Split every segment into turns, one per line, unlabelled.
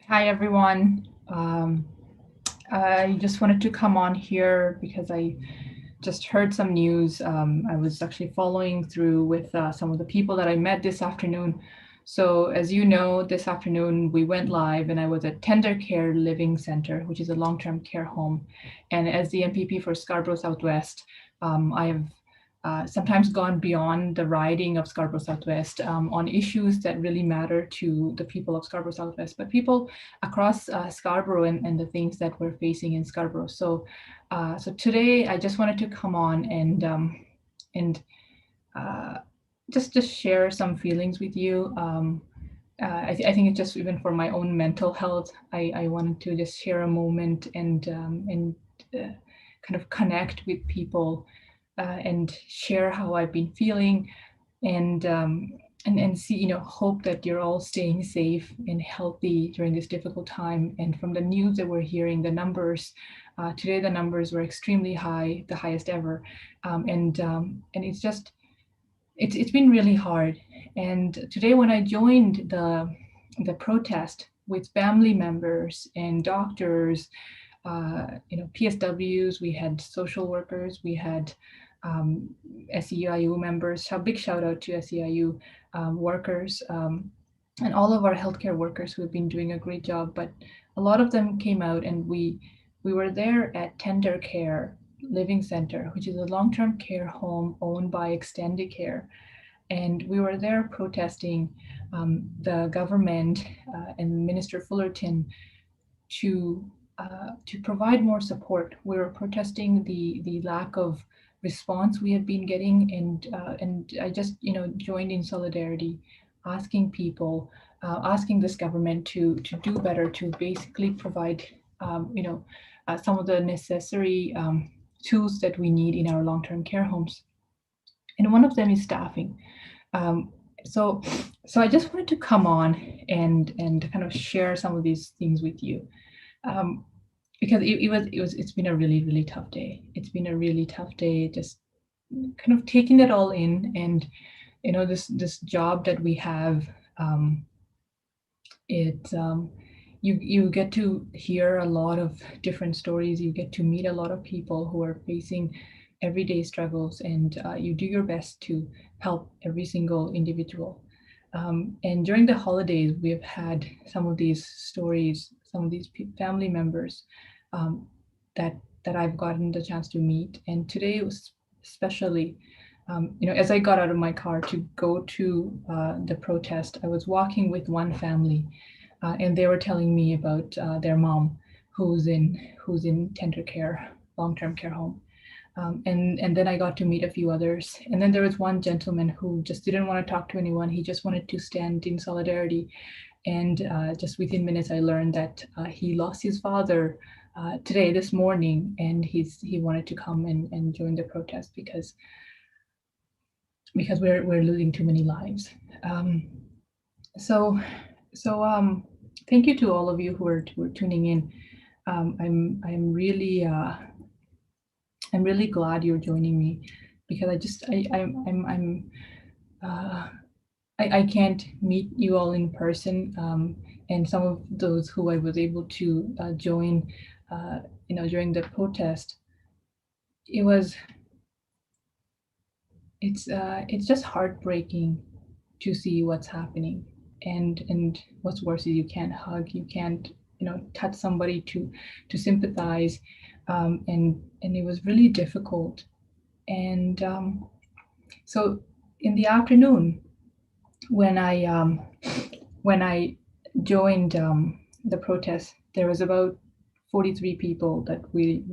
Hi, everyone. I just wanted to come on here because I just heard some news. I was actually following through with some of the people that I met this afternoon. So, as you know, this afternoon we went live and I was at Tendercare Living Center, which is a long term care home. And as the MPP for Scarborough Southwest, I have sometimes gone beyond the riding of Scarborough Southwest on issues that really matter to the people of Scarborough Southwest, but people across Scarborough and the things that we're facing in Scarborough. So today I just wanted to come on and uh, just share some feelings with you. I think it's just even for my own mental health. I wanted to just share a moment and kind of connect with people and share how I've been feeling and and see, hope that you're all staying safe and healthy during this difficult time. And from the news that we're hearing, the numbers today, the numbers were extremely high, the highest ever, and it's been really hard. And today, when I joined the protest with family members and doctors, PSWs, we had social workers, we had um, SEIU members. A big shout out to SEIU workers and all of our healthcare workers who have been doing a great job. But a lot of them came out, and we were there at Tendercare Living Center, which is a long-term care home owned by Extended Care, and we were there protesting the government and Minister Fullerton to provide more support. We were protesting the lack of response we had been getting, and I just joined in solidarity, asking people, asking this government to do better, to basically provide some of the necessary tools that we need in our long-term care homes, and one of them is staffing. Um, so, so I just wanted to come on and kind of share some of these things with you, um, because it's been a really tough day. It's been a really tough day, just kind of taking it all in, and this job that we have. It You get to hear a lot of different stories. You get to meet a lot of people who are facing everyday struggles, and you do your best to help every single individual. And during the holidays, we've had some of these stories, some of these family members um, that I've gotten the chance to meet. And today was especially, as I got out of my car to go to the protest, I was walking with one family, and they were telling me about their mom, who's in tender care, long-term care home. And then I got to meet a few others. And then there was one gentleman who just didn't want to talk to anyone. He just wanted to stand in solidarity. And just within minutes, I learned that he lost his father today, this morning, and he wanted to come and join the protest because we're losing too many lives. Um, so so thank you to all of you who are tuning in. I'm really glad you're joining me, because I just I'm uh, I can't meet you all in person, and some of those who I was able to join, during the protest, it was it's just heartbreaking to see what's happening, and what's worse is you can't hug, you can't touch somebody to sympathize, and it was really difficult. And so in the afternoon, when I joined the protest, there was about 43 people that we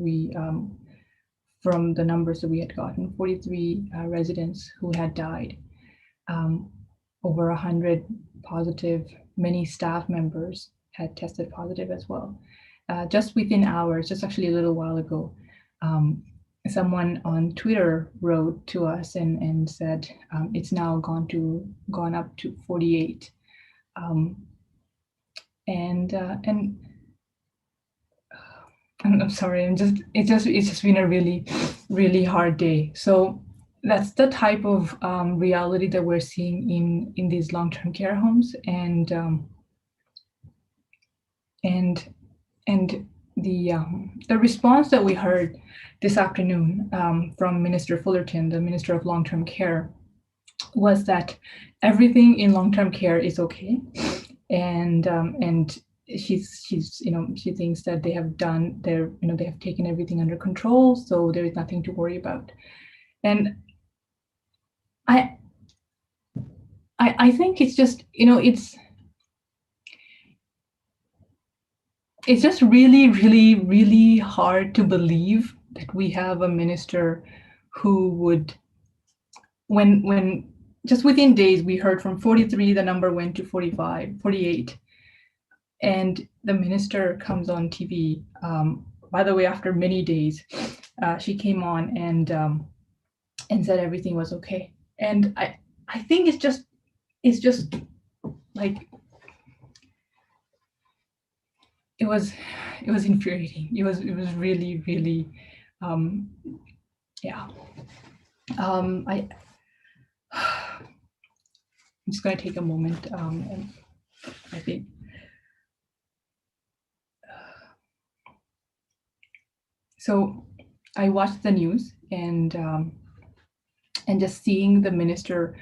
from the numbers that we had gotten, 43 residents who had died, um, over 100 positive. Many staff members had tested positive as well. Just within hours, just actually a little while ago, um, someone on Twitter wrote to us and said it's now gone up to 48. Um, and I'm sorry. It's just been a really hard day. So that's the type of reality that we're seeing in these long term care homes, And and the response that we heard this afternoon from Minister Fullerton, the Minister of Long-Term Care, was that everything in long-term care is okay, and she's she thinks that they have done their they have taken everything under control, so there is nothing to worry about. And I I think it's just it's just really hard to believe that we have a minister who would, when just within days we heard from 43 the number went to 45, 48, and the minister comes on TV. By the way, after many days, she came on and said everything was okay. And I think it's just like it was infuriating. It was really um, yeah. I'm just going to take a moment, and I think so. I watched the news and just seeing the minister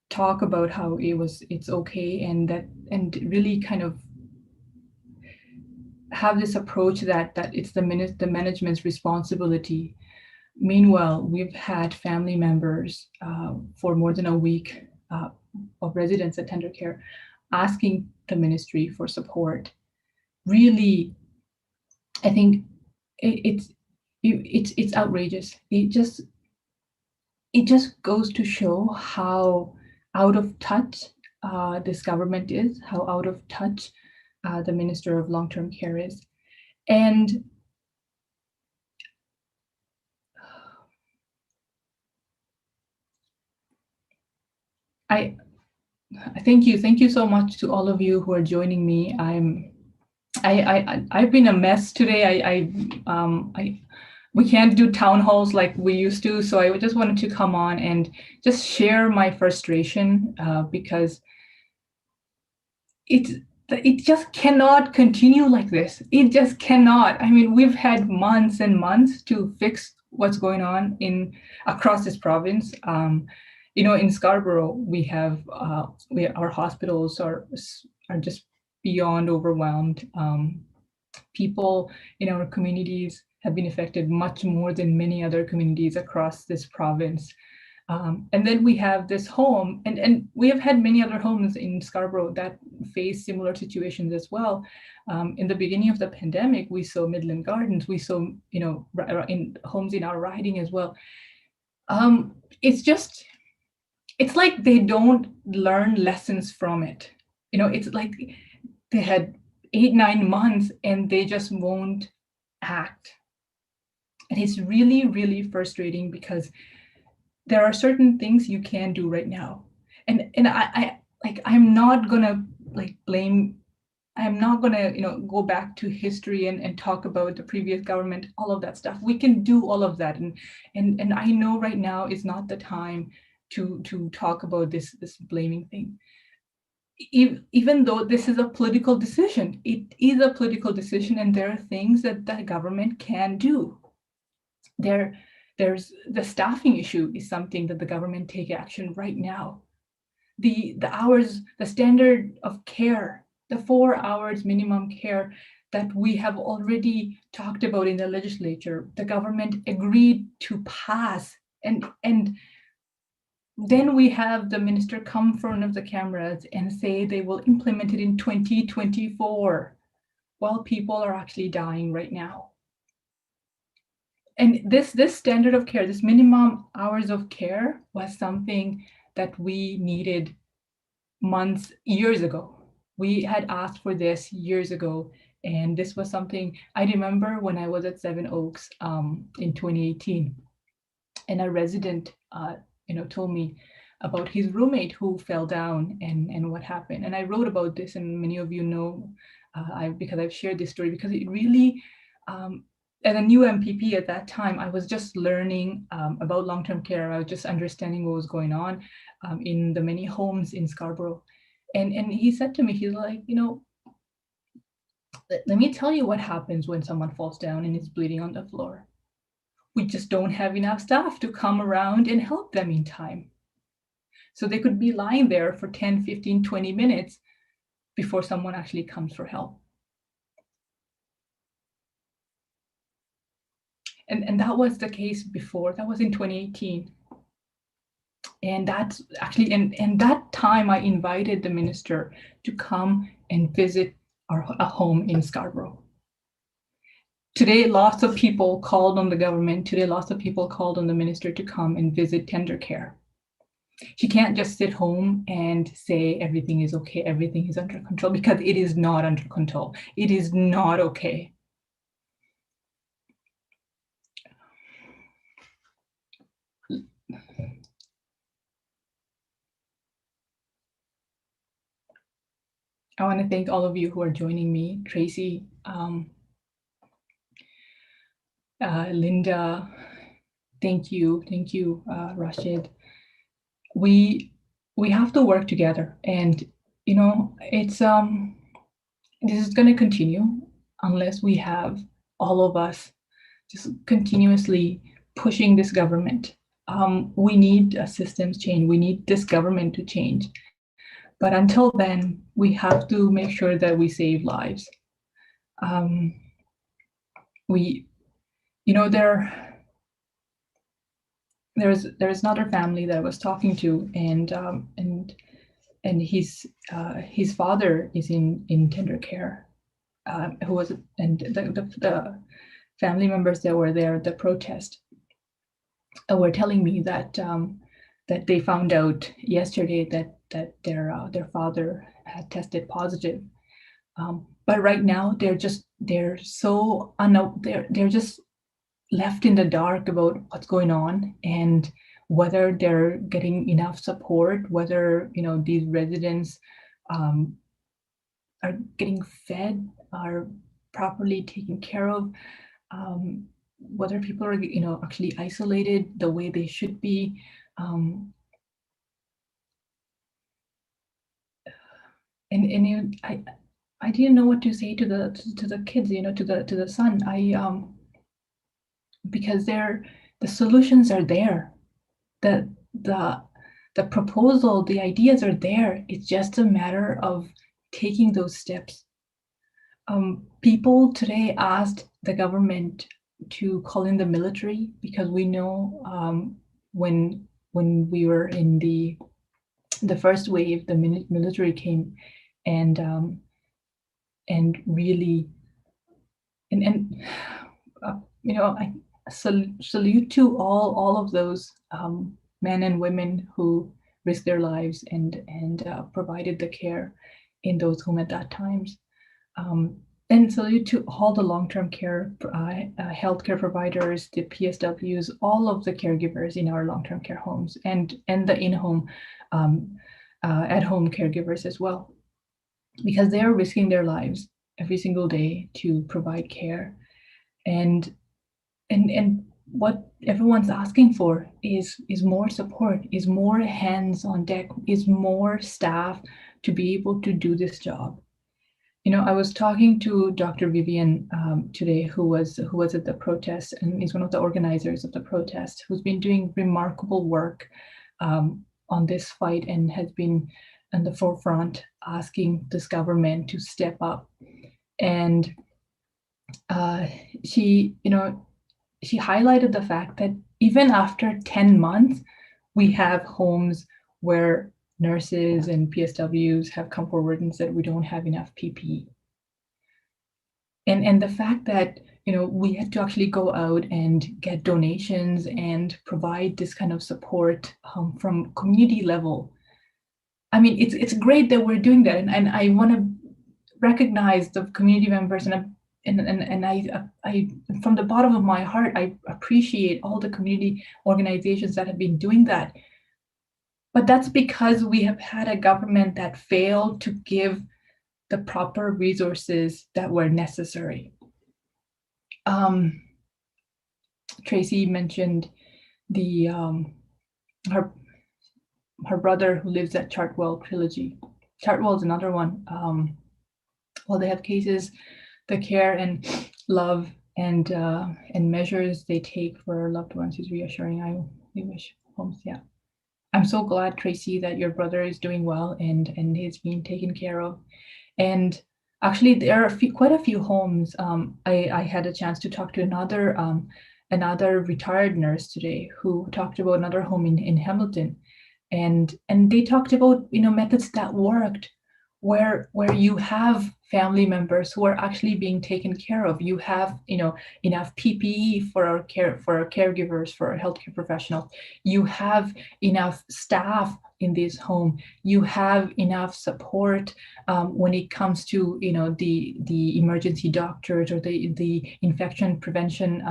talk about how it's okay, and really kind of have this approach that it's the management's responsibility. Meanwhile, we've had family members for more than a week of residents at Tendercare asking the ministry for support. Really, I think it's outrageous. It just goes to show how out of touch this government is, how out of touch the Minister of Long-Term Care is. And I thank you so much to all of you who are joining me. I've been a mess today. We can't do town halls like we used to, so I just wanted to come on and just share my frustration because it just cannot continue like this. It just cannot. I mean, we've had months and months to fix what's going on across this province. In Scarborough, we have our hospitals are just beyond overwhelmed. People in our communities have been affected much more than many other communities across this province. And then we have this home, and we have had many other homes in Scarborough that face similar situations as well. In the beginning of the pandemic, we saw Midland Gardens, we saw, in homes in our riding as well. It's like they don't learn lessons from it. It's like they had 8-9 months and they just won't act. And it's really frustrating because there are certain things you can do right now. And I'm not gonna blame. I'm not gonna go back to history and talk about the previous government, all of that stuff. We can do all of that, and I know right now is not the time to talk about this blaming thing. Even though this is a political decision, it is a political decision, and there are things that the government can do. There's the staffing issue is something that the government take action right now. The hours, the standard of care, the 4 hours minimum care that we have already talked about in the legislature, the government agreed to pass, and then we have the minister come in front of the cameras and say they will implement it in 2024, while people are actually dying right now. And this standard of care, this minimum hours of care, was something that we needed years ago. We had asked for this years ago, and this was something I remember when I was at Seven Oaks in 2018, and a resident told me about his roommate who fell down and what happened. And I wrote about this, and many of you know because I've shared this story, because it really, as a new MPP at that time, I was just learning about long-term care. I was just understanding what was going on in the many homes in Scarborough. And he said to me, he's like, Let me tell you what happens when someone falls down and is bleeding on the floor. We just don't have enough staff to come around and help them in time. So they could be lying there for 10, 15, 20 minutes before someone actually comes for help. And that was the case before. That was in 2018. And that's actually, and that time I invited the minister to come and visit a home in Scarborough. Today, lots of people called on the government. Today, lots of people called on the minister to come and visit Tendercare. She can't just sit home and say everything is okay, everything is under control, because it is not under control. It is not okay. I want to thank all of you who are joining me, Tracy, Linda. Thank you, Rashid. We have to work together, and it's this is going to continue unless we have all of us just continuously pushing this government. We need a systems change. We need this government to change. But until then, we have to make sure that we save lives. There's another family that I was talking to, and his father is in Tendercare, who was, and the family members that were there at the protest were telling me that that they found out yesterday that their father had tested positive. But right now they're just left in the dark about what's going on and whether they're getting enough support, whether these residents are getting fed, are properly taken care of, whether people are actually isolated the way they should be. I didn't know what to say to the kids, to the son. Because the solutions are there, the proposal, the ideas are there. It's just a matter of taking those steps. People today asked the government to call in the military because we know when we were in the first wave, the military came and really I salute to all of those men and women who risked their lives and provided the care in those homes at that times. And salute to all the long-term care healthcare providers, the PSWs, all of the caregivers in our long-term care homes, and the in-home at-home caregivers as well, because they are risking their lives every single day to provide care. And what everyone's asking for is more support, is more hands on deck, is more staff to be able to do this job. I was talking to Dr. Vivian today, who was at the protest, and is one of the organizers of the protest, who's been doing remarkable work on this fight and has been in the forefront asking this government to step up. And she highlighted the fact that even after 10 months, we have homes where nurses and PSWs have come forward and said we don't have enough PPE. And the fact that we had to actually go out and get donations and provide this kind of support from community level. I mean, it's great that we're doing that, and I want to recognize the community members, and I from the bottom of my heart, I appreciate all the community organizations that have been doing that. But that's because we have had a government that failed to give the proper resources that were necessary. Tracy mentioned her brother who lives at Chartwell Trilogy. Chartwell is another one. Well, they have cases the care and love and measures they take for our loved ones is reassuring. We wish homes, yeah. I'm so glad, Tracy, that your brother is doing well and he's being taken care of. And actually, there are quite a few homes. I had a chance to talk to another retired nurse today who talked about another home in Hamilton, and they talked about methods that worked, where you have family members who are actually being taken care of. You have enough PPE for our caregivers, for our healthcare professionals. You have enough staff in this home. You have enough support when it comes to the emergency doctors or the infection prevention,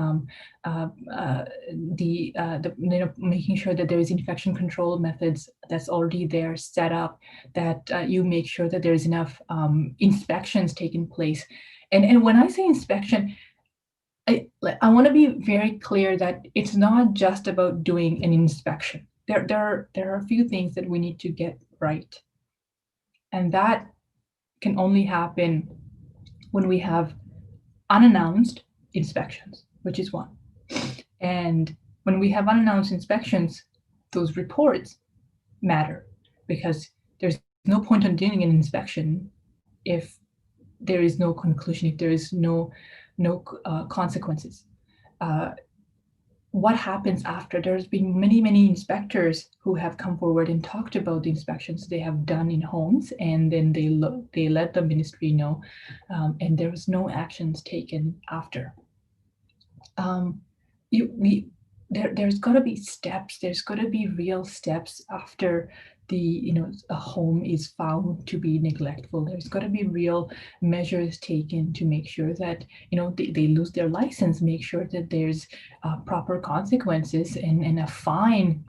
making sure that there is infection control methods that's already there set up, that you make sure that there is enough inspections taking place. And when I say inspection, I want to be very clear that it's not just about doing an inspection. There are a few things that we need to get right, and that can only happen when we have unannounced inspections, which is one. And when we have unannounced inspections, those reports matter, because there's no point on doing an inspection if there is no conclusion, if there is no consequences. What happens after? There's been many inspectors who have come forward and talked about the inspections they have done in homes, and then they let the ministry know, and there was no actions taken after. There's got to be steps. There's got to be real steps after a home is found to be neglectful. There's got to be real measures taken to make sure that they lose their license. Make sure that there's proper consequences and a fine,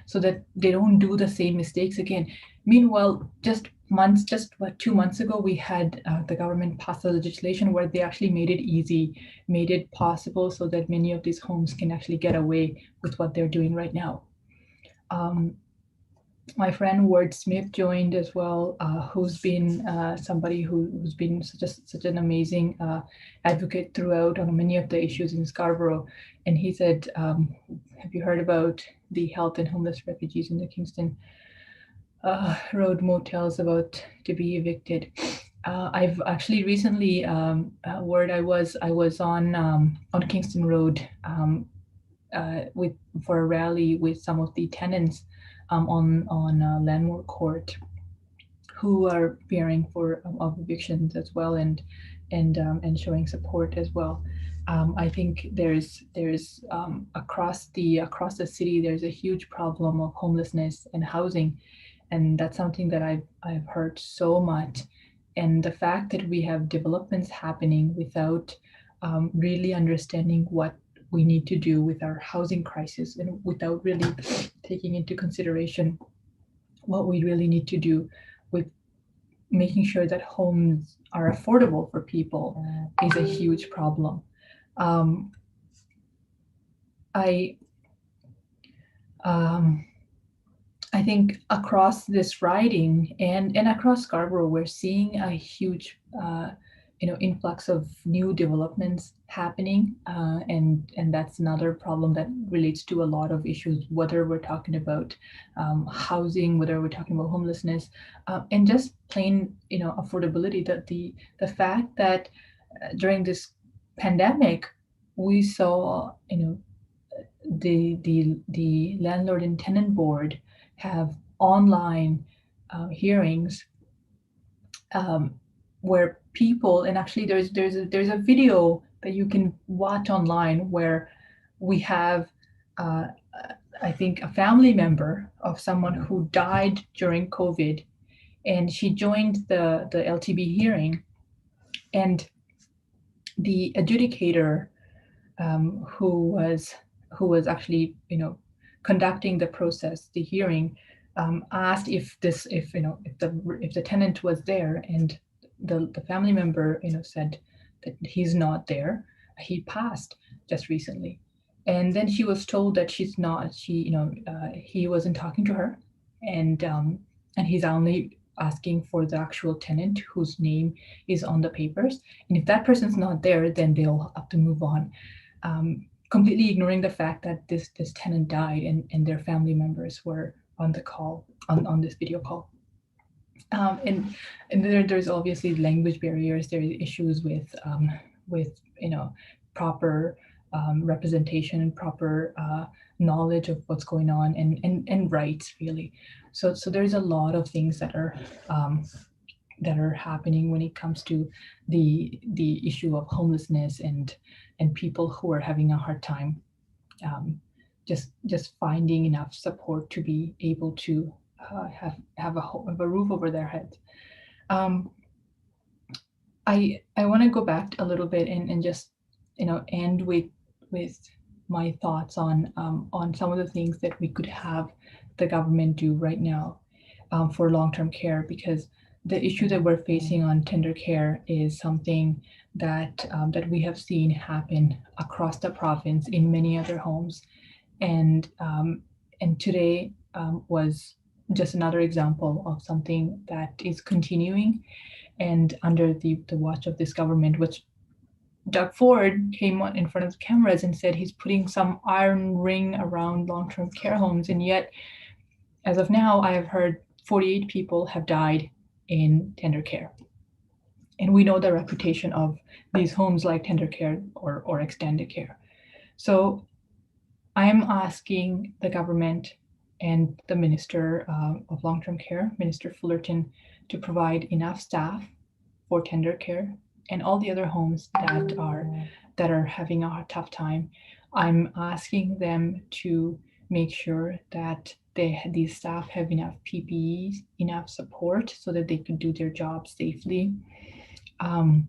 so that they don't do the same mistakes again. Meanwhile, just 2 months ago, we had the government pass a legislation where they actually made it easy, made it possible, so that many of these homes can actually get away with what they're doing right now. My friend Ward Smith joined as well, who's been somebody who's been such an amazing advocate throughout on many of the issues in Scarborough. And he said, have you heard about the health and homeless refugees in the Kingston Road motels about to be evicted? I've actually recently, Word, I was on Kingston Road for a rally with some of the tenants on Landmark Court, who are fearing of evictions as well, and showing support as well. I think there's across the city there's a huge problem of homelessness and housing, and that's something that I've heard so much. And the fact that we have developments happening without really understanding what we need to do with our housing crisis, and without really taking into consideration what we really need to do with making sure that homes are affordable for people, is a huge problem. I think across this riding and across Scarborough, we're seeing a huge influx of new developments happening, and that's another problem that relates to a lot of issues, whether we're talking about housing, whether we're talking about homelessness, and just plain affordability. That the fact that during this pandemic we saw the landlord and tenant board have online hearings, where people, and actually there's a video that you can watch online where we have I think a family member of someone who died during COVID, and she joined the LTB hearing, and the adjudicator who was actually conducting the process, the hearing, asked if the tenant was there, and the family member said that he's not there. He passed just recently. And then she was told that he wasn't talking to her, and he's only asking for the actual tenant whose name is on the papers. And if that person's not there, then they'll have to move on, completely ignoring the fact that this tenant died and their family members were on the call, on this video call. And there's obviously language barriers. There are issues with proper representation and proper knowledge of what's going on, and rights, really. So there's a lot of things that are happening when it comes to the issue of homelessness and people who are having a hard time just finding enough support to be able to have a roof over their heads. I want to go back a little bit and just end with my thoughts on some of the things that we could have the government do right now for long-term care, because the issue that we're facing on Tendercare is something that we have seen happen across the province in many other homes, and today was just another example of something that is continuing and under the watch of this government, which Doug Ford came on in front of the cameras and said he's putting some iron ring around long-term care homes. And yet, as of now, I have heard 48 people have died in Tendercare. And we know the reputation of these homes like Tendercare or extended care. So I am asking the government and the Minister of Long-Term Care, Minister Fullerton, to provide enough staff for Tendercare and all the other homes that are having a tough time. I'm asking them to make sure that these staff have enough PPEs, enough support so that they can do their job safely. I'm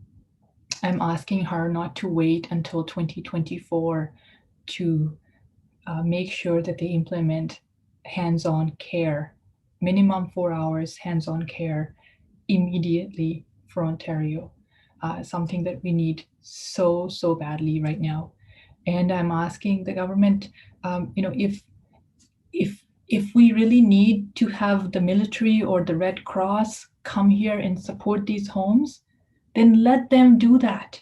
asking her not to wait until 2024 to make sure that they implement hands-on care, minimum 4 hours hands-on care immediately for Ontario, something that we need so badly right now. And I'm asking the government, if we really need to have the military or the Red Cross come here and support these homes, then let them do that.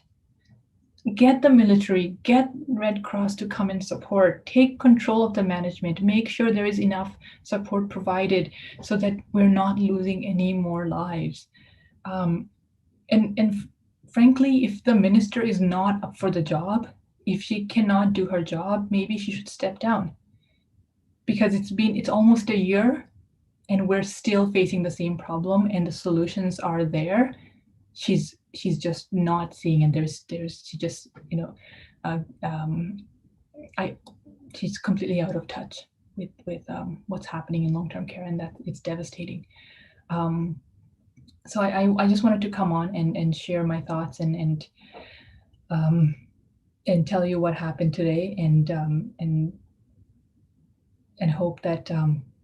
Get the military, get Red Cross to come and support, take control of the management, make sure there is enough support provided so that we're not losing any more lives. And frankly, if the minister is not up for the job, if she cannot do her job, maybe she should step down, because it's almost a year and we're still facing the same problem and the solutions are there. She's just not seeing, and she just she's completely out of touch with what's happening in long-term care, and that it's devastating. So I just wanted to come on and share my thoughts and tell you what happened today, and hope that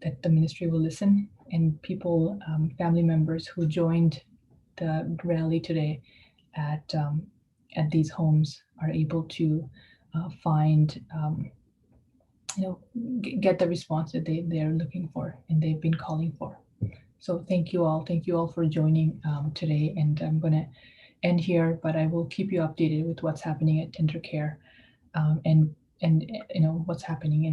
that the ministry will listen, and people, family members who joined the rally today at these homes are able to find, get the response that they're looking for and they've been calling for. So thank you all for joining today, and I'm going to end here, but I will keep you updated with what's happening at Tendercare and what's happening in